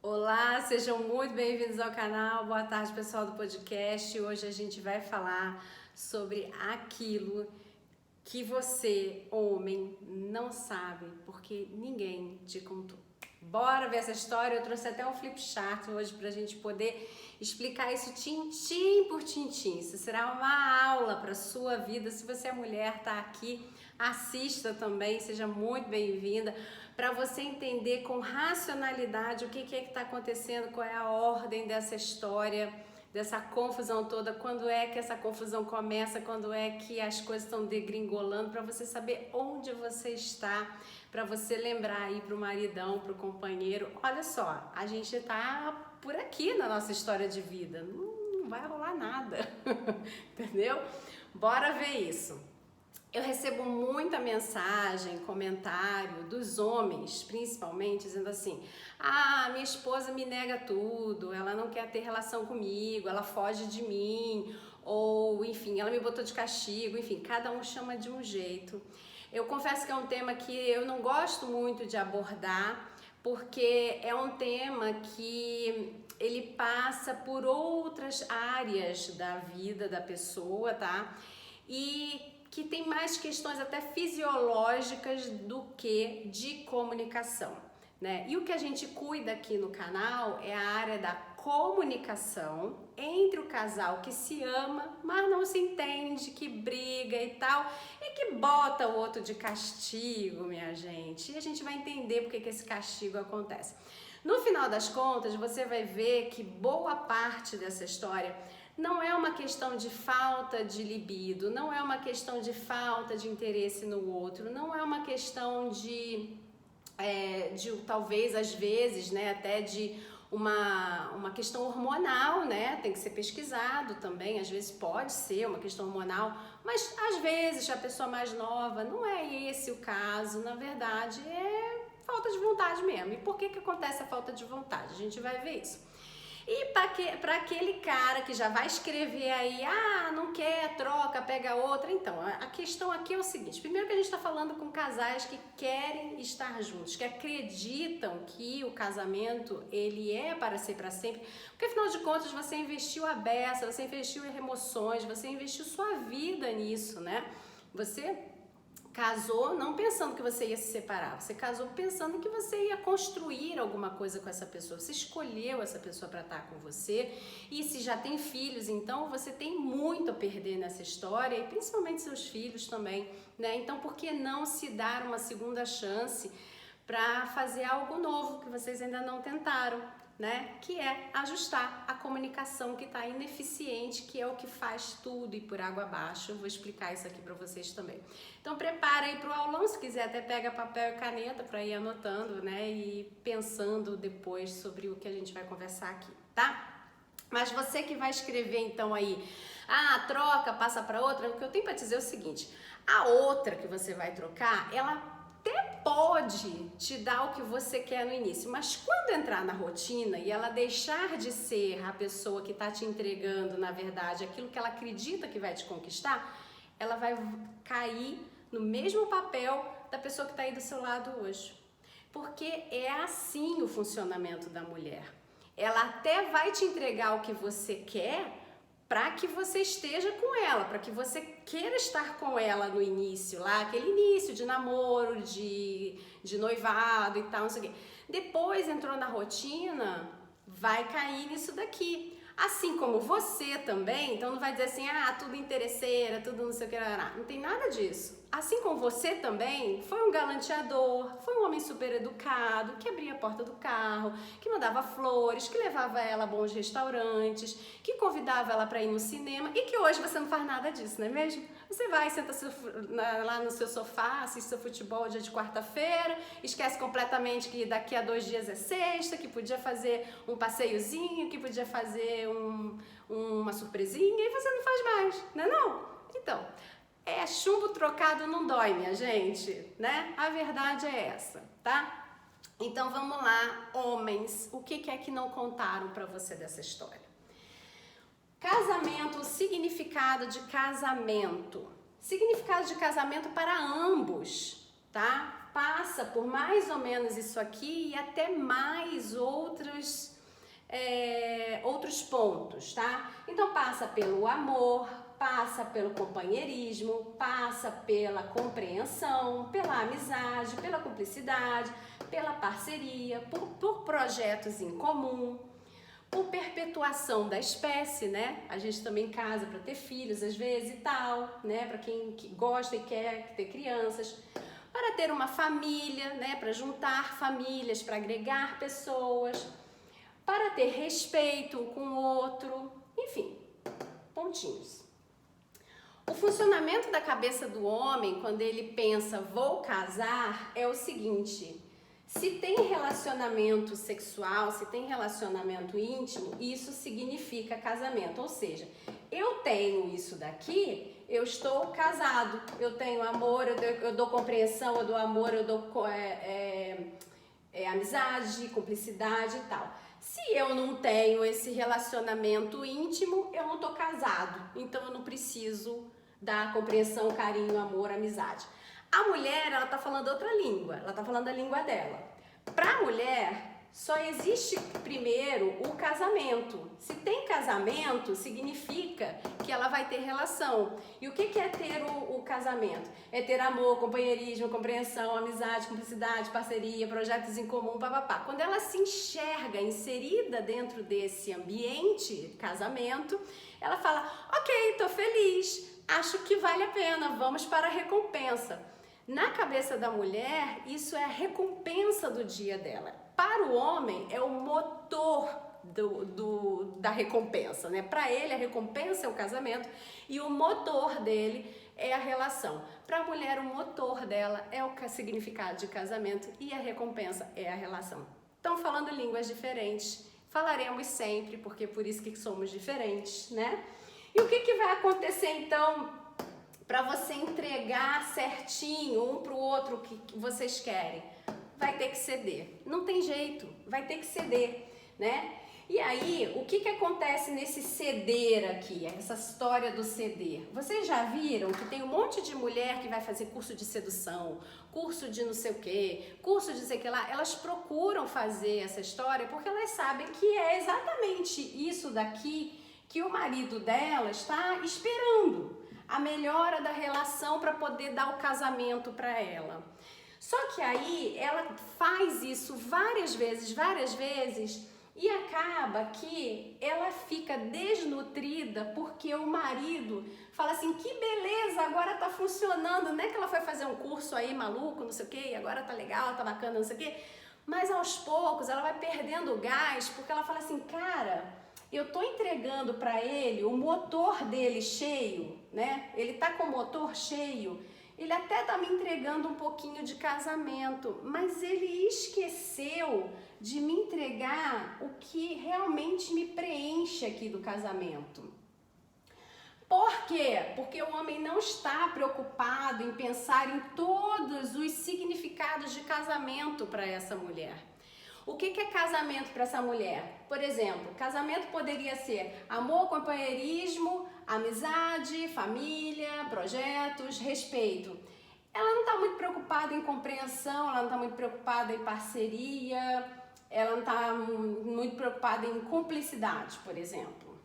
Olá, sejam muito bem-vindos ao canal. Boa tarde, pessoal do podcast. Hoje a gente vai falar sobre aquilo que você, homem, não sabe porque ninguém te contou. Bora ver essa história? Eu trouxe até um flip chart hoje pra gente poder explicar isso tintim por tintim. Isso será uma aula para sua vida. Se você é mulher, tá aqui, assista também, seja muito bem-vinda, para você entender com racionalidade o que é que está acontecendo, qual é a ordem dessa história, dessa confusão toda, quando é que essa confusão começa, quando é que as coisas estão degringolando, para você saber onde você está, para você lembrar aí pro maridão, pro companheiro, olha só, a gente tá por aqui na nossa história de vida, não vai rolar nada, entendeu? Bora ver isso. Eu recebo muita mensagem, comentário dos homens, principalmente, dizendo assim: ah, minha esposa me nega tudo, ela não quer ter relação comigo, ela foge de mim, ou enfim, ela me botou de castigo, enfim, cada um chama de um jeito. Eu confesso que é um tema que eu não gosto muito de abordar, porque é um tema que ele passa por outras áreas da vida da pessoa, tá? E que tem mais questões até fisiológicas do que de comunicação, né? E o que a gente cuida aqui no canal é a área da comunicação entre o casal que se ama, mas não se entende, que briga e tal, e que bota o outro de castigo, minha gente. E a gente vai entender por que esse castigo acontece. No final das contas, você vai ver que boa parte dessa história não é uma questão de falta de libido, não é uma questão de falta de interesse no outro, não é uma questão de talvez às vezes, né, até de uma questão hormonal, né, tem que ser pesquisado também, às vezes pode ser uma questão hormonal, mas às vezes a pessoa mais nova, não é esse o caso, na verdade é falta de vontade mesmo. E por que acontece a falta de vontade? A gente vai ver isso. E para aquele cara que já vai escrever aí, ah, não quer, troca, pega outra. Então, a questão aqui é o seguinte: primeiro que a gente está falando com casais que querem estar juntos, que acreditam que o casamento, ele é para ser para sempre, porque afinal de contas você investiu a beça, você investiu em emoções, você investiu sua vida nisso, né? Você casou não pensando que você ia se separar, você casou pensando que você ia construir alguma coisa com essa pessoa, você escolheu essa pessoa para estar com você, e se já tem filhos, então você tem muito a perder nessa história, e principalmente seus filhos também, né? Então por que não se dar uma segunda chance para fazer algo novo que vocês ainda não tentaram, né? Que é ajustar a comunicação que está ineficiente, que é o que faz tudo ir por água abaixo. Eu vou explicar isso aqui para vocês também. Então prepara aí para o aulão, se quiser até pega papel e caneta para ir anotando, né? E pensando depois sobre o que a gente vai conversar aqui, tá? Mas você que vai escrever então aí, ah, troca, passa para outra, o que eu tenho para dizer é o seguinte: a outra que você vai trocar, ela até pode te dar o que você quer no início, mas quando entrar na rotina e ela deixar de ser a pessoa que está te entregando, na verdade, aquilo que ela acredita que vai te conquistar, ela vai cair no mesmo papel da pessoa que está aí do seu lado hoje. Porque é assim o funcionamento da mulher. Ela até vai te entregar o que você quer, para que você esteja com ela, para que você queira estar com ela no início, lá, aquele início de namoro, de noivado e tal, não sei o quê. Depois entrou na rotina, vai cair nisso daqui. Assim como você também, então não vai dizer assim, ah, tudo interesseira, tudo não sei o que, não tem nada disso. Assim como você também foi um galanteador, foi um homem super educado, que abria a porta do carro, que mandava flores, que levava ela a bons restaurantes, que convidava ela para ir no cinema, e que hoje você não faz nada disso, não é mesmo? Você vai, senta lá no seu sofá, assiste seu futebol dia de quarta-feira, esquece completamente que daqui a 2 dias é sexta, que podia fazer um passeiozinho, que podia fazer uma surpresinha, e você não faz mais, não é não? Então, chumbo trocado não dói, minha gente, né? A verdade é essa, tá? Então vamos lá, homens, o que é que não contaram pra você dessa história? Casamento, o significado de casamento. Significado de casamento para ambos, tá? passa por mais ou menos isso aqui e até mais outros pontos, tá? Então passa pelo amor, passa pelo companheirismo, passa pela compreensão, pela amizade, pela cumplicidade, pela parceria, por projetos em comum, por perpetuação da espécie, né? A gente também casa para ter filhos às vezes e tal, né? Para quem gosta e quer ter crianças, para ter uma família, né? Para juntar famílias, para agregar pessoas, para ter respeito com o outro, enfim, pontinhos. O funcionamento da cabeça do homem, quando ele pensa vou casar, é o seguinte: se tem relacionamento sexual, se tem relacionamento íntimo, isso significa casamento. Ou seja, eu tenho isso daqui, eu estou casado, eu tenho amor, eu dou compreensão, eu dou amor, eu dou amizade, cumplicidade e tal. Se eu não tenho esse relacionamento íntimo, eu não tô casado, então eu não preciso dar compreensão, carinho, amor, amizade. A mulher, ela tá falando outra língua, ela tá falando a língua dela. Pra mulher, só existe primeiro o casamento. Se tem casamento, significa que ela vai ter relação. E o que é ter o casamento? É ter amor, companheirismo, compreensão, amizade, cumplicidade, parceria, projetos em comum, papapá. Quando ela se enxerga inserida dentro desse ambiente, casamento, ela fala, ok, tô feliz, acho que vale a pena, vamos para a recompensa. Na cabeça da mulher, isso é a recompensa do dia dela. Para o homem, é o motor da recompensa, né? Para ele, a recompensa é o casamento e o motor dele é a relação. Para a mulher, o motor dela é o significado de casamento e a recompensa é a relação. Estão falando línguas diferentes, falaremos sempre, porque é por isso que somos diferentes, né? E o que vai acontecer, então, para você entregar certinho um para o outro o que vocês querem? Vai ter que ceder. Não tem jeito, vai ter que ceder, né? E aí, o que acontece nesse ceder aqui, essa história do ceder? Vocês já viram que tem um monte de mulher que vai fazer curso de sedução, curso de não sei o quê, curso de não sei o que lá, elas procuram fazer essa história porque elas sabem que é exatamente isso daqui que o marido dela está esperando. A melhora da relação para poder dar o casamento para ela. Só que aí ela faz isso várias vezes e acaba que ela fica desnutrida porque o marido fala assim, que beleza, agora tá funcionando, não é que ela foi fazer um curso aí maluco, não sei o que, agora tá legal, tá bacana, não sei o que, mas aos poucos ela vai perdendo o gás porque ela fala assim, cara, eu tô entregando para ele o motor dele cheio, né? Ele tá com o motor cheio, ele até tá me entregando um pouquinho de casamento, mas ele esqueceu de me entregar o que realmente me preenche aqui do casamento. Por quê? Porque o homem não está preocupado em pensar em todos os significados de casamento para essa mulher. O que é casamento para essa mulher? Por exemplo, casamento poderia ser amor, companheirismo, amizade, família, projetos, respeito. Ela não está muito preocupada em compreensão, ela não está muito preocupada em parceria, ela não está muito preocupada em cumplicidade, por exemplo.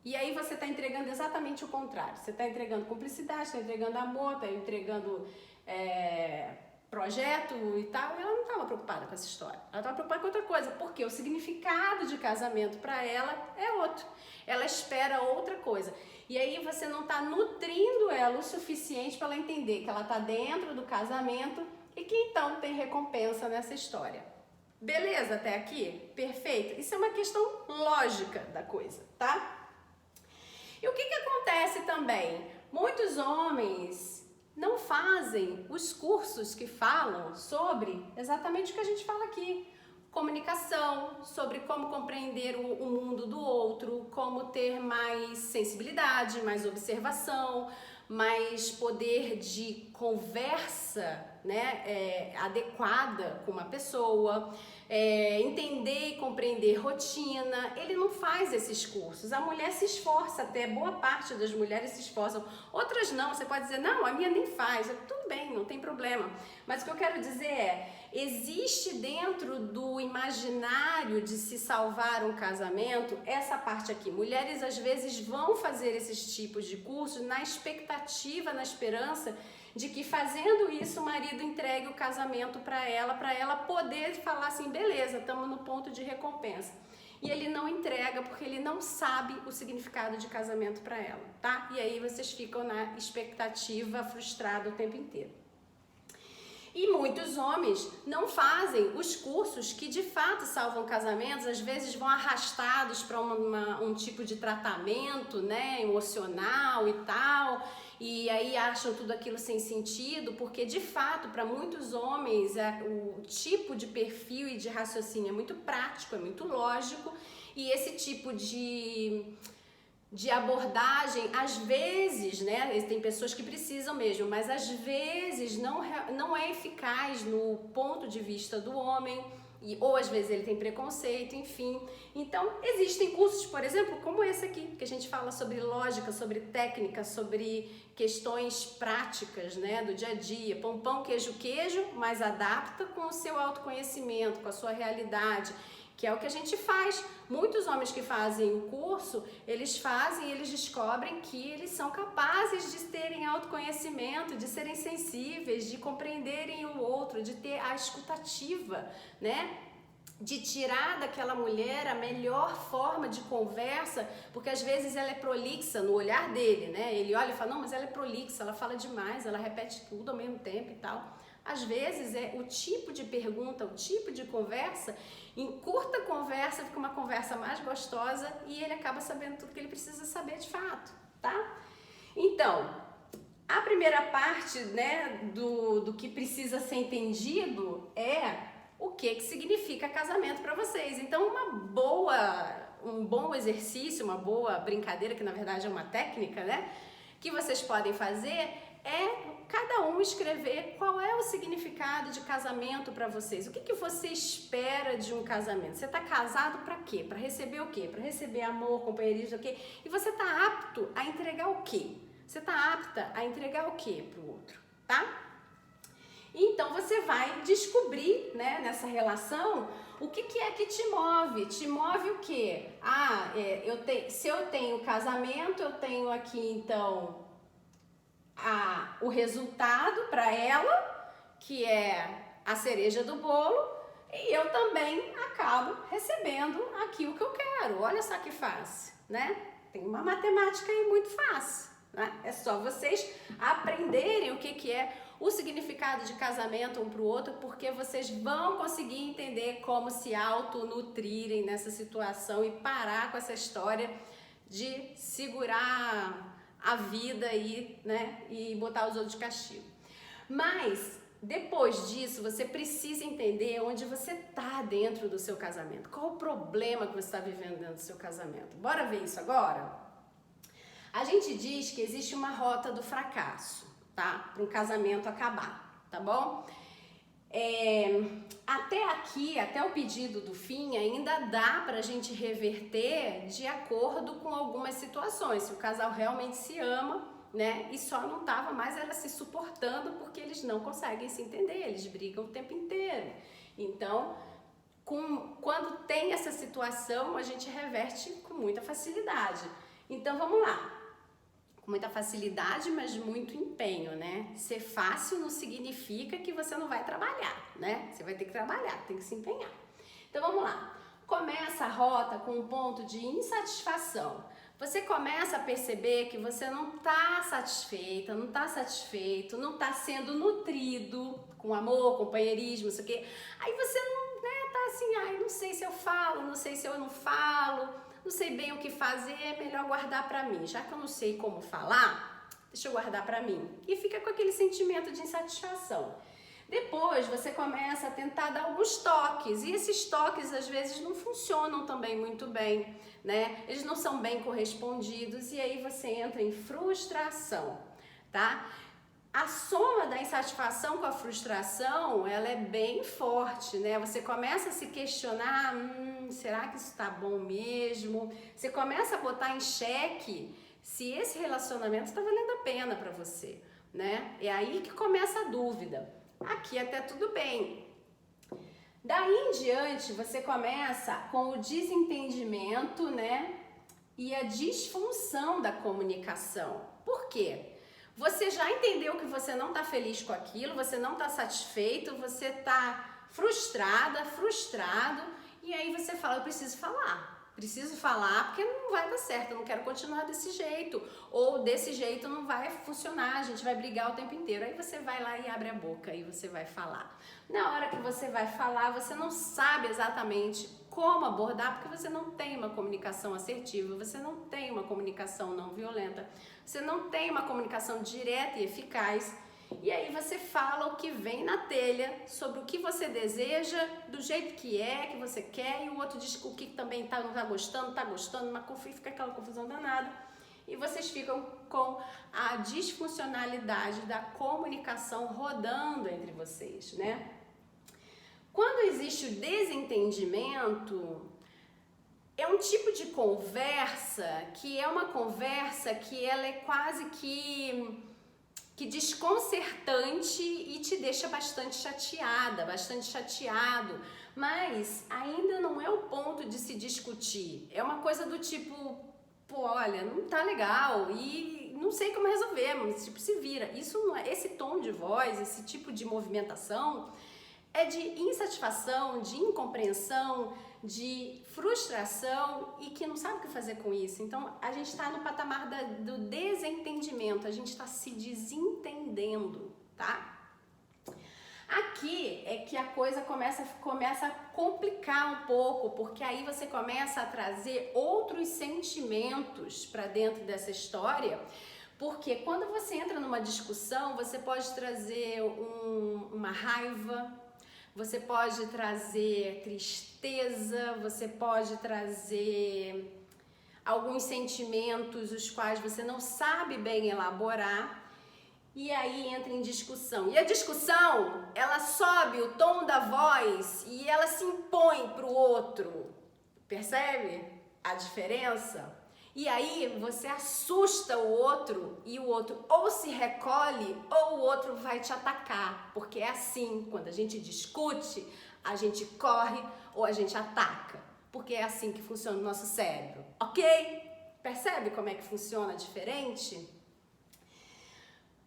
E aí você está entregando exatamente o contrário. Você está entregando cumplicidade, está entregando amor, está entregando projeto e tal, e ela não estava preocupada com essa história. Ela estava preocupada com outra coisa, porque o significado de casamento para ela é outro. Ela espera outra coisa. E aí você não está nutrindo ela o suficiente para ela entender que ela está dentro do casamento e que então tem recompensa nessa história. Beleza até aqui? Perfeito? Isso é uma questão lógica da coisa, tá? E o que acontece também? Muitos homens não fazem os cursos que falam sobre exatamente o que a gente fala aqui. Comunicação, sobre como compreender o mundo do outro, como ter mais sensibilidade, mais observação, mais poder de conversa, né, adequada com uma pessoa, entender e compreender rotina. Ele não faz esses cursos. A mulher se esforça até, boa parte das mulheres se esforçam. Outras não, você pode dizer, não, a minha nem faz. Tudo bem, não tem problema. Mas o que eu quero dizer existe dentro do imaginário de se salvar um casamento essa parte aqui. Mulheres às vezes vão fazer esses tipos de cursos na expectativa, na esperança de que fazendo isso o marido entregue o casamento para ela poder falar assim, beleza, estamos no ponto de recompensa. E ele não entrega porque ele não sabe o significado de casamento para ela, tá? E aí vocês ficam na expectativa frustrada o tempo inteiro. E muitos homens não fazem os cursos que de fato salvam casamentos, às vezes vão arrastados para um tipo de tratamento, né, emocional e tal, e aí acham tudo aquilo sem sentido, porque de fato para muitos homens o tipo de perfil e de raciocínio é muito prático, é muito lógico, e esse tipo de abordagem, às vezes, né, tem pessoas que precisam mesmo, mas às vezes não é eficaz no ponto de vista do homem, ou às vezes ele tem preconceito, enfim. Então, existem cursos, por exemplo, como esse aqui, que a gente fala sobre lógica, sobre técnica, sobre questões práticas, né, do dia a dia, pão, queijo, mas adapta com o seu autoconhecimento, com a sua realidade, que é o que a gente faz. Muitos homens que fazem o curso, eles fazem e eles descobrem que eles são capazes de terem autoconhecimento, de serem sensíveis, de compreenderem o outro, de ter a escutativa, né? De tirar daquela mulher a melhor forma de conversa, porque às vezes ela é prolixa no olhar dele, né? Ele olha e fala, não, mas ela é prolixa, ela fala demais, ela repete tudo ao mesmo tempo e tal. Às vezes é o tipo de pergunta, o tipo de conversa, em curta conversa fica uma conversa mais gostosa e ele acaba sabendo tudo que ele precisa saber de fato, tá? Então, a primeira parte, né, do que precisa ser entendido é o que significa casamento para vocês. Então, um bom exercício, uma boa brincadeira, que na verdade é uma técnica, né, que vocês podem fazer é cada um escrever qual é o significado de casamento para vocês. O que você espera de um casamento? Você está casado para quê? Para receber o quê? Para receber amor, companheirismo, o quê? E você está apto a entregar o quê? Você está apta a entregar o quê para o outro, tá? Então você vai descobrir, né, nessa relação, o que é que te move. Te move o quê? Se eu tenho casamento, eu tenho aqui então o resultado para ela, que é a cereja do bolo, e eu também acabo recebendo aquilo que eu quero. Olha só que fácil, né? Tem uma matemática aí muito fácil, né? É só vocês aprenderem o que é o significado de casamento um para o outro, porque vocês vão conseguir entender como se autonutrirem nessa situação e parar com essa história de segurar a vida aí, né, e botar os outros de castigo. Mas depois disso, você precisa entender onde você tá dentro do seu casamento. Qual o problema que você está vivendo dentro do seu casamento? Bora ver isso agora? A gente diz que existe uma rota do fracasso, tá? Para um casamento acabar, tá bom? Até aqui, até o pedido do fim, ainda dá pra gente reverter de acordo com algumas situações. Se o casal realmente se ama, né? E só não tava mais era se suportando porque eles não conseguem se entender, eles brigam o tempo inteiro. Então, quando tem essa situação, a gente reverte com muita facilidade. Então, vamos lá. Com muita facilidade, mas muito empenho, né? Ser fácil não significa que você não vai trabalhar, né? Você vai ter que trabalhar, tem que se empenhar. Então vamos lá. Começa a rota com um ponto de insatisfação. Você começa a perceber que você não está satisfeita, não está satisfeito, não está sendo nutrido com amor, companheirismo, não sei o quê. Aí você não, né, tá assim, não sei se eu falo, não sei se eu não falo, não sei bem o que fazer, é melhor guardar pra mim. Já que eu não sei como falar, deixa eu guardar pra mim. E fica com aquele sentimento de insatisfação. Depois você começa a tentar dar alguns toques, e esses toques às vezes não funcionam também muito bem, né? Eles não são bem correspondidos, e aí você entra em frustração, tá? a soma da insatisfação com a frustração, ela é bem forte, né? Você começa a se questionar, será que isso tá bom mesmo? Você começa a botar em xeque se esse relacionamento está valendo a pena para você, né? É aí que começa a dúvida. Aqui até tudo bem. Daí em diante, você começa com o desentendimento, né? E a disfunção da comunicação. Por quê? Você já entendeu que você não está feliz com aquilo, você não está satisfeito, você está frustrada, frustrado, e aí você fala, eu preciso falar porque não vai dar certo, eu não quero continuar desse jeito, ou desse jeito não vai funcionar, a gente vai brigar o tempo inteiro. Aí você vai lá e abre a boca e você vai falar. Na hora que você vai falar, você não sabe exatamente como abordar, porque você não tem uma comunicação assertiva, você não tem uma comunicação não violenta, você não tem uma comunicação direta e eficaz. E aí você fala o que vem na telha, sobre o que você deseja, do jeito que você quer, e o outro diz o que também não tá gostando, mas fica aquela confusão danada. E vocês ficam com a disfuncionalidade da comunicação rodando entre vocês, né? Quando existe o desentendimento, é um tipo de conversa que é uma conversa que ela é quase que desconcertante e te deixa bastante chateada, bastante chateado, mas ainda não é o ponto de se discutir. É uma coisa do tipo, pô, olha, não tá legal e não sei como resolver, mas tipo, se vira. Isso não é, esse tom de voz, esse tipo de movimentação é de insatisfação, de incompreensão, de frustração e que não sabe o que fazer com isso. Então, a gente está no patamar do desentendimento, a gente está se desentendendo, tá? Aqui é que a coisa começa a complicar um pouco, porque aí você começa a trazer outros sentimentos para dentro dessa história, porque quando você entra numa discussão, você pode trazer uma raiva, você pode trazer tristeza, você pode trazer alguns sentimentos os quais você não sabe bem elaborar, e aí entra em discussão. E a discussão, ela sobe o tom da voz e ela se impõe para o outro. Percebe a diferença? E aí você assusta o outro e o outro ou se recolhe ou o outro vai te atacar. Porque é assim, quando a gente discute, a gente corre ou a gente ataca. Porque é assim que funciona o nosso cérebro, ok? Percebe como é que funciona diferente?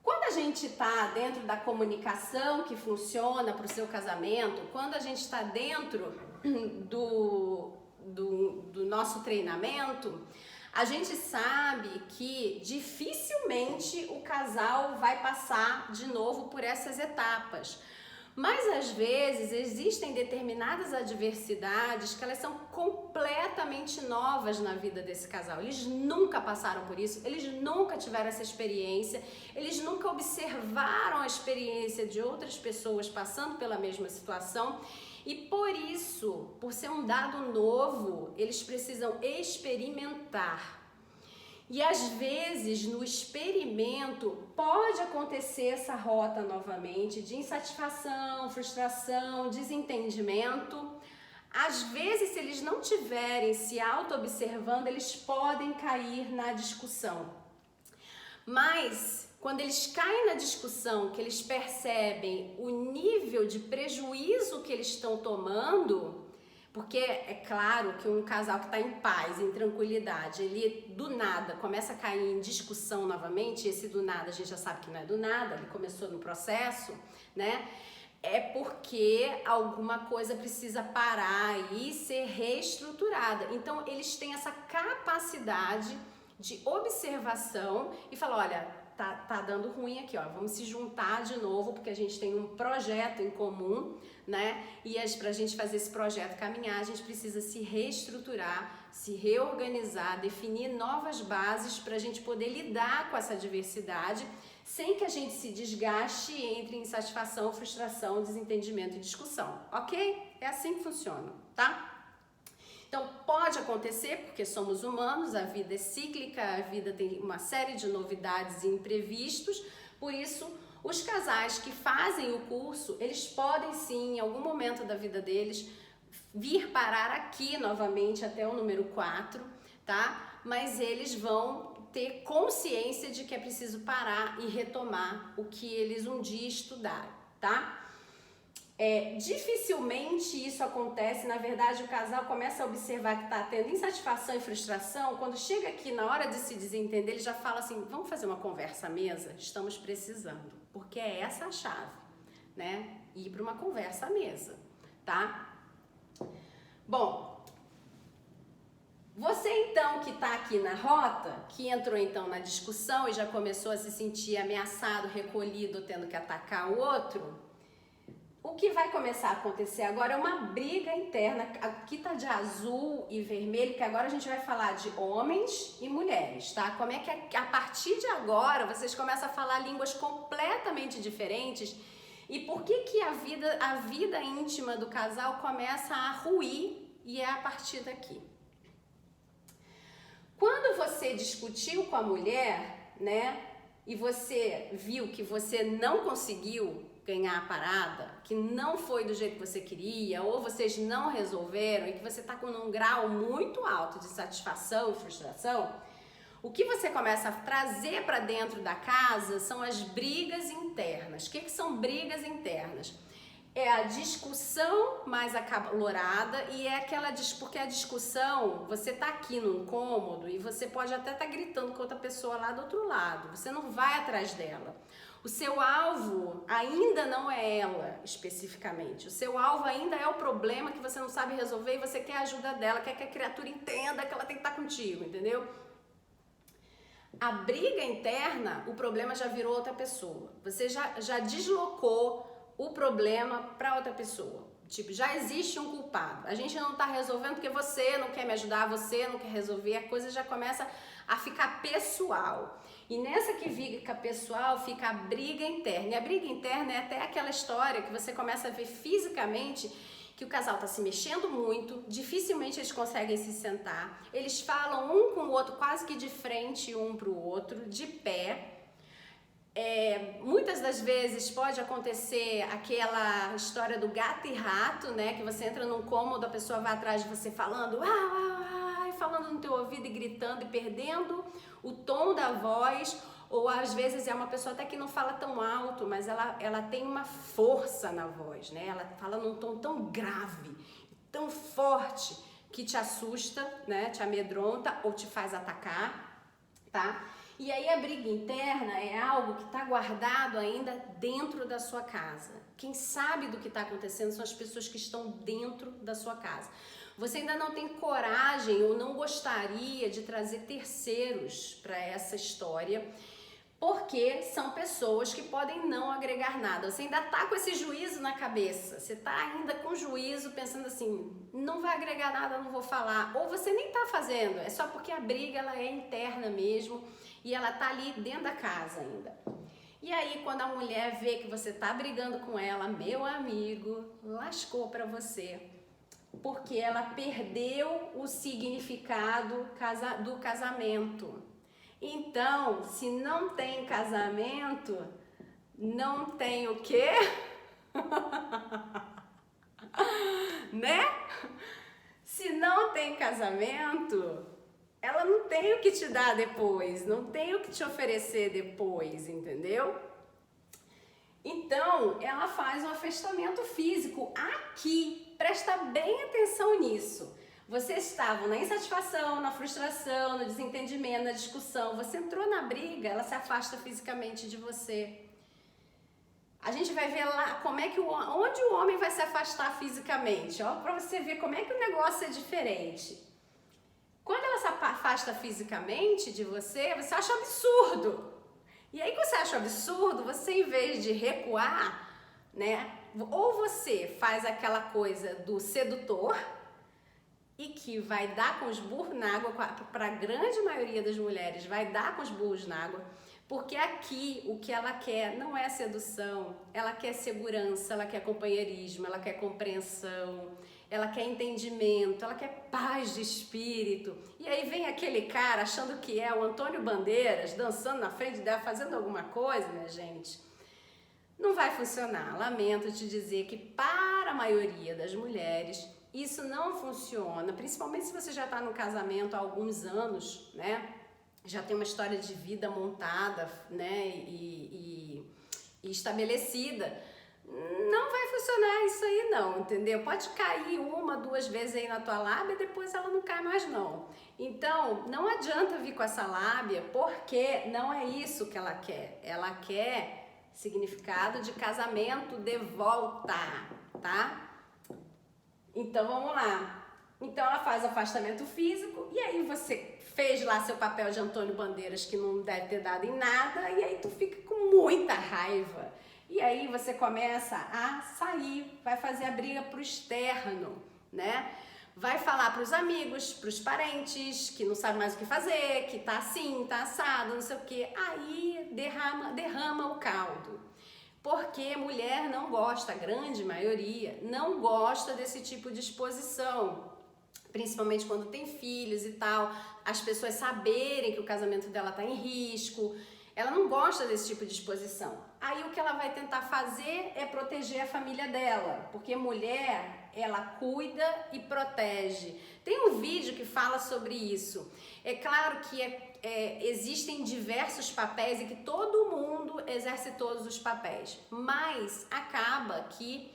Quando a gente está dentro da comunicação que funciona para o seu casamento, quando a gente está dentro do nosso treinamento, a gente sabe que dificilmente o casal vai passar de novo por essas etapas. Mas às vezes existem determinadas adversidades que elas são completamente novas na vida desse casal. Eles nunca passaram por isso, eles nunca tiveram essa experiência, eles nunca observaram a experiência de outras pessoas passando pela mesma situação. E por isso, por ser um dado novo, eles precisam experimentar. E às vezes no experimento pode acontecer essa rota novamente de insatisfação, frustração, desentendimento. Às vezes, se eles não tiverem se auto-observando, eles podem cair na discussão. Mas quando eles caem na discussão, que eles percebem o nível de prejuízo que eles estão tomando, porque é claro que um casal que está em paz, em tranquilidade, ele do nada começa a cair em discussão novamente, e esse do nada a gente já sabe que não é do nada, ele começou no processo, né? É porque alguma coisa precisa parar e ser reestruturada. Então eles têm essa capacidade de observação e falar, olha, tá dando ruim aqui, ó, vamos se juntar de novo porque a gente tem um projeto em comum, né? E pra gente fazer esse projeto caminhar, a gente precisa se reestruturar, se reorganizar, definir novas bases para a gente poder lidar com essa diversidade sem que a gente se desgaste entre insatisfação, frustração, desentendimento e discussão, ok? É assim que funciona, tá? Então, pode acontecer, porque somos humanos, a vida é cíclica, a vida tem uma série de novidades e imprevistos, por isso Os casais que fazem o curso, eles podem sim, em algum momento da vida deles, vir parar aqui novamente até o número 4, tá? Mas eles vão ter consciência de que é preciso parar e retomar o que eles um dia estudaram, tá? Dificilmente isso acontece, na verdade o casal começa a observar que está tendo insatisfação e frustração, quando chega aqui na hora de se desentender, ele já fala assim, vamos fazer uma conversa à mesa? Estamos precisando, porque é essa a chave, né? Ir para uma conversa à mesa, tá? Bom, você então que está aqui na rota, que entrou então na discussão e já começou a se sentir ameaçado, recolhido, tendo que atacar o outro, o que vai começar a acontecer agora é uma briga interna. Aqui tá de azul e vermelho, que agora a gente vai falar de homens e mulheres, tá? Como é que a partir de agora vocês começam a falar línguas completamente diferentes e por que a vida íntima do casal começa a ruir e é a partir daqui. Quando você discutiu com a mulher, né, e você viu que você não conseguiu ganhar a parada, que não foi do jeito que você queria, ou vocês não resolveram e que você está com um grau muito alto de satisfação e frustração, o que você começa a trazer para dentro da casa são as brigas internas. O que são brigas internas? É a discussão mais acalorada e é aquela porque a discussão, você tá aqui num cômodo e você pode até estar gritando com outra pessoa lá do outro lado, você não vai atrás dela. O seu alvo ainda não é ela, especificamente. O seu alvo ainda é o problema que você não sabe resolver e você quer a ajuda dela, quer que a criatura entenda que ela tem que estar contigo, entendeu? A briga interna, o problema já virou outra pessoa. Você já deslocou o problema para outra pessoa. Tipo, já existe um culpado. A gente não tá resolvendo porque você não quer me ajudar, você não quer resolver, a coisa já começa a ficar pessoal. E nessa que fica pessoal, fica a briga interna. E a briga interna é até aquela história que você começa a ver fisicamente que o casal tá se mexendo muito, dificilmente eles conseguem se sentar. Eles falam um com o outro quase que de frente um pro outro, de pé. Muitas das vezes pode acontecer aquela história do gato e rato, né? Que você entra num cômodo, a pessoa vai atrás de você falando, falando no teu ouvido e gritando e perdendo o tom da voz, ou às vezes é uma pessoa até que não fala tão alto, mas ela tem uma força na voz, né? Ela fala num tom tão grave, tão forte, que te assusta, né? Te amedronta ou te faz atacar, tá? E aí a briga interna é algo que está guardado ainda dentro da sua casa. Quem sabe do que está acontecendo são as pessoas que estão dentro da sua casa. Você ainda não tem coragem ou não gostaria de trazer terceiros para essa história, porque são pessoas que podem não agregar nada. Você ainda está com esse juízo na cabeça, você está ainda com juízo pensando assim, não vai agregar nada, não vou falar. Ou você nem está fazendo, é só porque a briga ela é interna mesmo e ela está ali dentro da casa ainda. E aí quando a mulher vê que você está brigando com ela, meu amigo, lascou para você. Porque ela perdeu o significado do casamento. Então, se não tem casamento, não tem o quê? Né? Se não tem casamento, ela não tem o que te dar depois, não tem o que te oferecer depois, entendeu? Então, ela faz um afastamento físico aqui. Presta bem atenção nisso. Vocês estavam na insatisfação, na frustração, no desentendimento, na discussão. Você entrou na briga, ela se afasta fisicamente de você. A gente vai ver lá como é que onde o homem vai se afastar fisicamente, ó, para você ver como é que o negócio é diferente. Quando ela se afasta fisicamente de você, você acha absurdo. E aí que você acha absurdo, você em vez de recuar, né? Ou você faz aquela coisa do sedutor e que vai dar com os burros na água, para a grande maioria das mulheres vai dar com os burros na água, porque aqui o que ela quer não é sedução, ela quer segurança, ela quer companheirismo, ela quer compreensão, ela quer entendimento, ela quer paz de espírito. E aí vem aquele cara achando que é o Antônio Bandeiras dançando na frente dela, fazendo alguma coisa, minha gente. Não vai funcionar. Lamento te dizer que para a maioria das mulheres isso não funciona, principalmente se você já está no casamento há alguns anos, né? Já tem uma história de vida montada, né? E estabelecida. Não vai funcionar isso aí não, entendeu? Pode cair uma, duas vezes aí na tua lábia e depois ela não cai mais não. Então, não adianta vir com essa lábia, porque não é isso que ela quer. Ela quer significado de casamento de volta, tá? Então, vamos lá. Então, ela faz afastamento físico e aí você fez lá seu papel de Antônio Bandeiras que não deve ter dado em nada e aí tu fica com muita raiva. E aí você começa a sair, vai fazer a briga pro externo, né? Vai falar pros amigos, pros parentes, que não sabe mais o que fazer, que tá assim, tá assado, não sei o quê. Aí derrama o caldo. Porque mulher não gosta, a grande maioria, não gosta desse tipo de exposição. Principalmente quando tem filhos e tal, as pessoas saberem que o casamento dela tá em risco. Ela não gosta desse tipo de exposição. Aí o que ela vai tentar fazer é proteger a família dela, porque mulher, ela cuida e protege. Tem um vídeo que fala sobre isso. É claro que existem diversos papéis e que todo mundo exerce todos os papéis, mas acaba que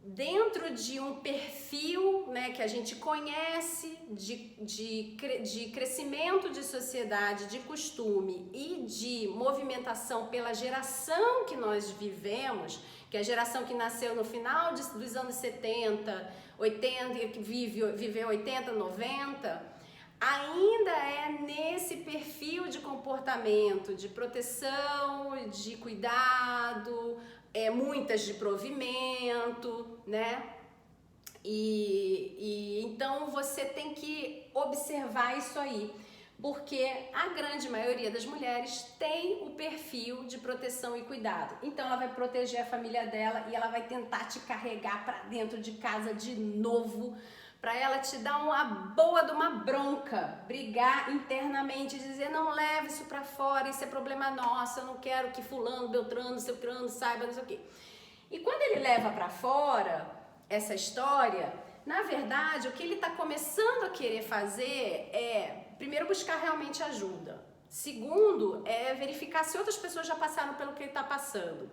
dentro de um perfil, né, que a gente conhece de crescimento de sociedade, de costume e de movimentação pela geração que nós vivemos, que é a geração que nasceu no final dos anos 70, 80, que viveu 80, 90, ainda é nesse perfil de comportamento, de proteção, de cuidado, muitas de provimento, né? E então você tem que observar isso aí, porque a grande maioria das mulheres tem o perfil de proteção e cuidado. Então ela vai proteger a família dela e ela vai tentar te carregar para dentro de casa de novo, para ela te dar uma boa de uma bronca, brigar internamente, dizer não leve isso para fora, isso é problema nosso, eu não quero que fulano, beltrano, ciclano saiba, não sei o quê. E quando ele leva para fora essa história, na verdade, o que ele está começando a querer fazer é, primeiro, buscar realmente ajuda. Segundo, é verificar se outras pessoas já passaram pelo que ele está passando.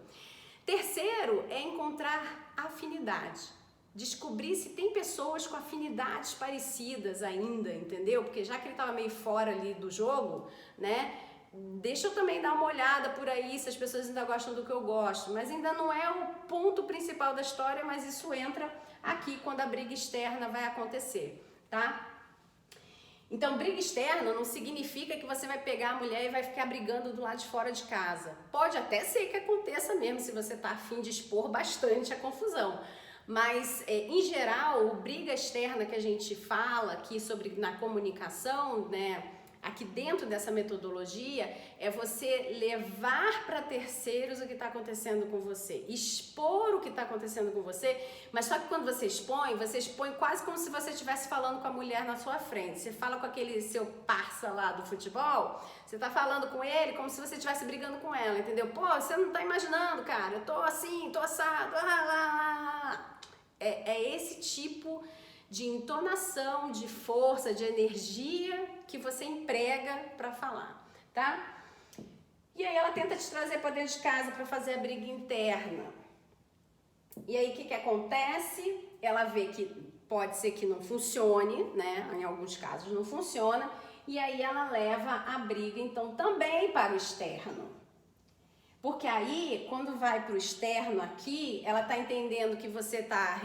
Terceiro, é encontrar afinidade. Descobrir se tem pessoas com afinidades parecidas ainda, entendeu? Porque já que ele estava meio fora ali do jogo, né? Deixa eu também dar uma olhada por aí se as pessoas ainda gostam do que eu gosto. Mas ainda não é o ponto principal da história, mas isso entra aqui quando a briga externa vai acontecer, tá? Então, briga externa não significa que você vai pegar a mulher e vai ficar brigando do lado de fora de casa. Pode até ser que aconteça mesmo, se você tá a fim de expor bastante a confusão. Mas, em geral, briga externa que a gente fala aqui sobre na comunicação, né? Aqui dentro dessa metodologia, é você levar para terceiros o que está acontecendo com você, expor o que está acontecendo com você, mas só que quando você expõe quase como se você estivesse falando com a mulher na sua frente. Você fala com aquele seu parça lá do futebol, você está falando com ele como se você estivesse brigando com ela, entendeu? Pô, você não está imaginando, cara, eu tô assim, tô assado, É esse tipo de entonação, de força, de energia que você emprega para falar, tá? E aí ela tenta te trazer para dentro de casa para fazer a briga interna. E aí o que acontece? Ela vê que pode ser que não funcione, né? Em alguns casos não funciona, e aí ela leva a briga então também para o externo. Porque aí, quando vai para o externo aqui, ela está entendendo que você está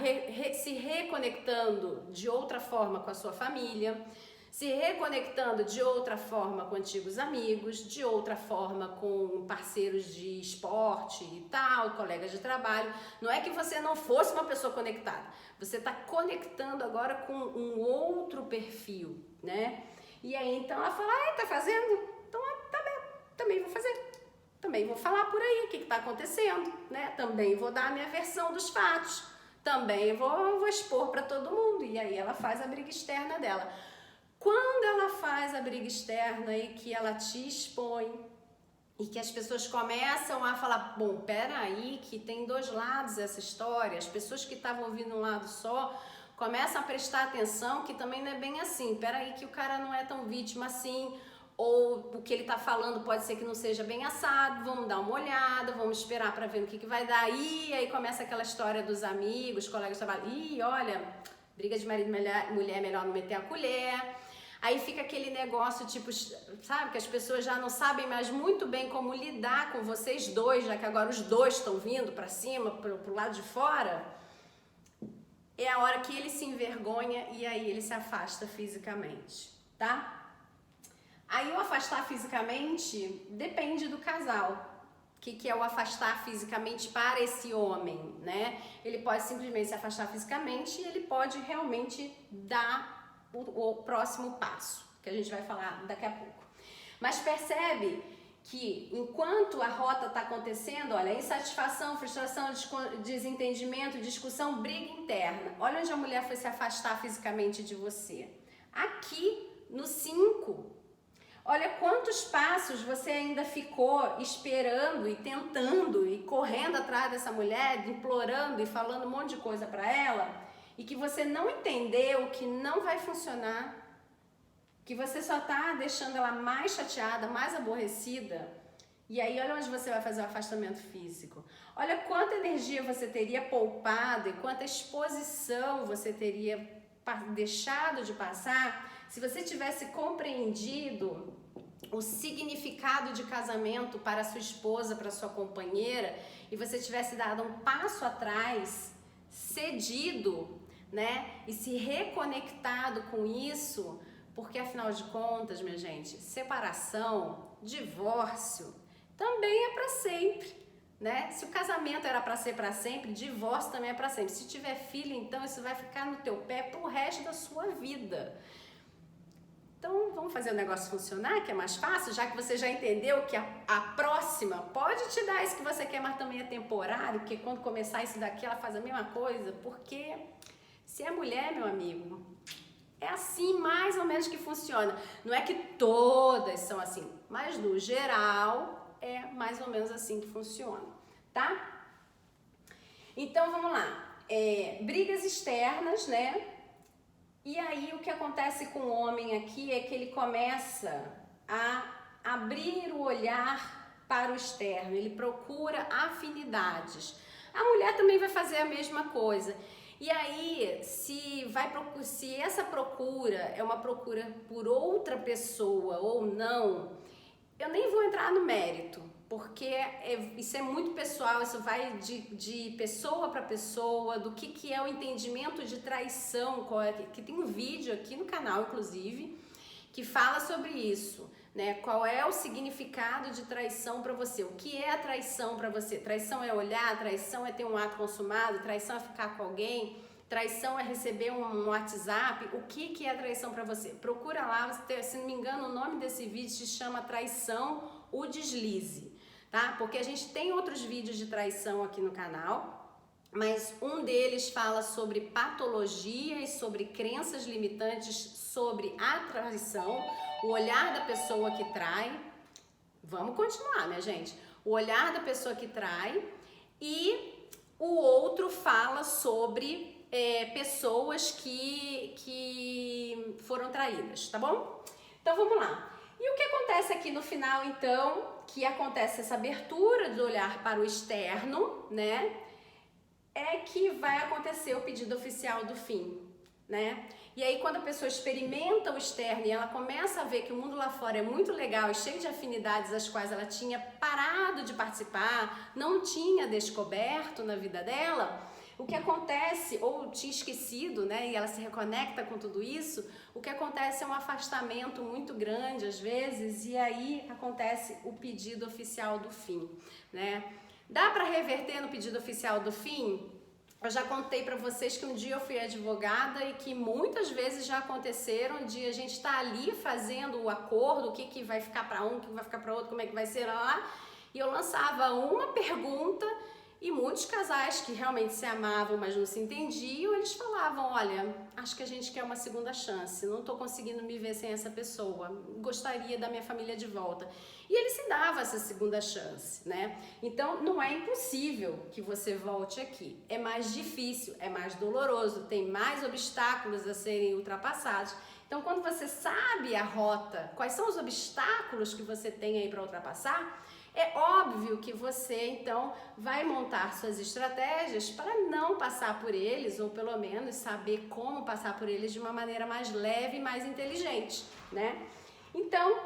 se reconectando de outra forma com a sua família, se reconectando de outra forma com antigos amigos, de outra forma com parceiros de esporte e tal, colegas de trabalho. Não é que você não fosse uma pessoa conectada, você está conectando agora com um outro perfil, né? E aí, então, ela fala, tá fazendo? Então, tá bem, também vou fazer. Também vou falar por aí o que está acontecendo, né? Também vou dar a minha versão dos fatos. Também vou expor para todo mundo. E aí ela faz a briga externa dela. Quando ela faz a briga externa e que ela te expõe, e que as pessoas começam a falar, bom, peraí, que tem dois lados essa história, as pessoas que estavam ouvindo um lado só começam a prestar atenção que também não é bem assim, peraí que o cara não é tão vítima assim, ou o que ele tá falando pode ser que não seja bem assado, vamos dar uma olhada, vamos esperar para ver no que vai dar, e aí começa aquela história dos amigos, colegas de trabalho, olha, briga de marido e mulher, melhor não meter a colher. Aí fica aquele negócio, tipo, sabe, que as pessoas já não sabem mais muito bem como lidar com vocês dois, já que agora os dois estão vindo para cima, pro lado de fora. É a hora que ele se envergonha e aí ele se afasta fisicamente, tá? Aí o afastar fisicamente depende do casal. O que é o afastar fisicamente para esse homem, né? Ele pode simplesmente se afastar fisicamente e ele pode realmente dar o próximo passo, que a gente vai falar daqui a pouco. Mas percebe que enquanto a rota está acontecendo, olha, insatisfação, frustração, desentendimento, discussão, briga interna. Olha onde a mulher foi se afastar fisicamente de você. Aqui no 5. Olha quantos passos você ainda ficou esperando e tentando e correndo atrás dessa mulher, implorando e falando um monte de coisa para ela, e que você não entendeu que não vai funcionar, que você só tá deixando ela mais chateada, mais aborrecida. E aí olha onde você vai fazer o afastamento físico. Olha quanta energia você teria poupado e quanta exposição você teria deixado de passar se você tivesse compreendido o significado de casamento para sua esposa, para sua companheira, e você tivesse dado um passo atrás, cedido, né? E se reconectado com isso, porque afinal de contas, minha gente, separação, divórcio, também é para sempre. Né? Se o casamento era para ser para sempre, divórcio também é para sempre. Se tiver filho, então isso vai ficar no teu pé pro resto da sua vida. Então vamos fazer o negócio funcionar, que é mais fácil, já que você já entendeu que a próxima pode te dar isso que você quer, mas também é temporário, porque quando começar isso daqui ela faz a mesma coisa, porque se é mulher, meu amigo, é assim mais ou menos que funciona. Não é que todas são assim, mas no geral é mais ou menos assim que funciona, tá? Então vamos lá, brigas externas, né? E aí o que acontece com o homem aqui é que ele começa a abrir o olhar para o externo, ele procura afinidades. A mulher também vai fazer a mesma coisa. E aí, se essa procura é uma procura por outra pessoa ou não, eu nem vou entrar no mérito, porque isso é muito pessoal, isso vai de pessoa para pessoa, do que é o entendimento de traição, que tem um vídeo aqui no canal, inclusive, que fala sobre isso, né? Qual é o significado de traição para você? O que é a traição para você? Traição é olhar, traição é ter um ato consumado, traição é ficar com alguém, traição é receber um WhatsApp. O que é traição para você? Procura lá, se não me engano, o nome desse vídeo se chama Traição, o Deslize, tá? Porque a gente tem outros vídeos de traição aqui no canal, mas um deles fala sobre patologias, sobre crenças limitantes, sobre a traição, o olhar da pessoa que trai. Vamos continuar, minha gente. O olhar da pessoa que trai, e o outro fala sobre pessoas que foram traídas, tá bom? Então vamos lá. E o que acontece aqui no final, então, que acontece essa abertura do olhar para o externo, né? É que vai acontecer o pedido oficial do fim, né? E aí quando a pessoa experimenta o externo e ela começa a ver que o mundo lá fora é muito legal e cheio de afinidades às quais ela tinha parado de participar, não tinha descoberto na vida dela, o que acontece, ou tinha esquecido, né, e ela se reconecta com tudo isso, o que acontece é um afastamento muito grande às vezes, e aí acontece o pedido oficial do fim, né? Dá para reverter no pedido oficial do fim? Eu já contei para vocês que um dia eu fui advogada e que muitas vezes já aconteceram de a gente estar ali fazendo o acordo, o que vai ficar para um, o que vai ficar para outro, como é que vai ser lá, e eu lançava uma pergunta E muitos casais que realmente se amavam, mas não se entendiam, eles falavam, olha, acho que a gente quer uma segunda chance, não estou conseguindo me ver sem essa pessoa, gostaria da minha família de volta. E ele se dava essa segunda chance, né? Então, não é impossível que você volte aqui. É mais difícil, é mais doloroso, tem mais obstáculos a serem ultrapassados. Então, quando você sabe a rota, quais são os obstáculos que você tem aí para ultrapassar, é óbvio que você, então, vai montar suas estratégias para não passar por eles, ou pelo menos saber como passar por eles de uma maneira mais leve e mais inteligente, né? Então,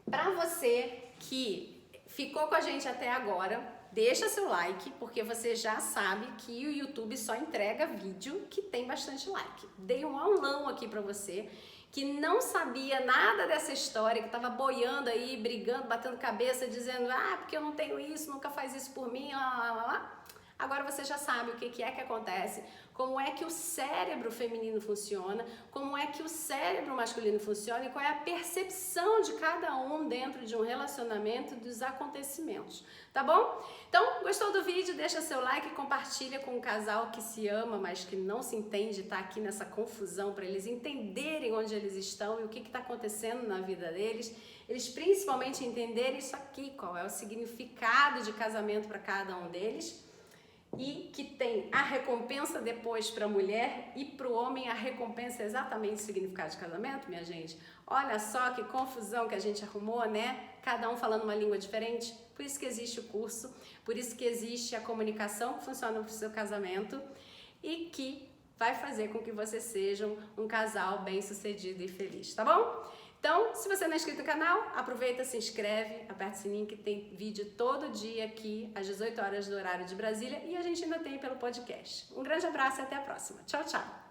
para você que ficou com a gente até agora, deixa seu like, porque você já sabe que o YouTube só entrega vídeo que tem bastante like. Dei um aulão aqui para você que não sabia nada dessa história, que estava boiando aí, brigando, batendo cabeça, dizendo, porque eu não tenho isso, nunca faz isso por mim, lá, lá, lá, lá. Agora você já sabe o que é que acontece, como é que o cérebro feminino funciona, como é que o cérebro masculino funciona e qual é a percepção de cada um dentro de um relacionamento dos acontecimentos, tá bom? Então, gostou do vídeo? Deixa seu like, compartilha com um casal que se ama, mas que não se entende, tá aqui nessa confusão para eles entenderem onde eles estão e o que está acontecendo na vida deles. Eles principalmente entenderem isso aqui, qual é o significado de casamento para cada um deles. E que tem a recompensa depois para a mulher e para o homem a recompensa é exatamente o significado de casamento, minha gente. Olha só que confusão que a gente arrumou, né? Cada um falando uma língua diferente. Por isso que existe o curso, por isso que existe a comunicação que funciona para o seu casamento e que vai fazer com que vocês sejam um casal bem-sucedido e feliz, tá bom? Então, se você não é inscrito no canal, aproveita, se inscreve, aperta o sininho que tem vídeo todo dia aqui às 18 horas do horário de Brasília e a gente ainda tem pelo podcast. Um grande abraço e até a próxima. Tchau, tchau!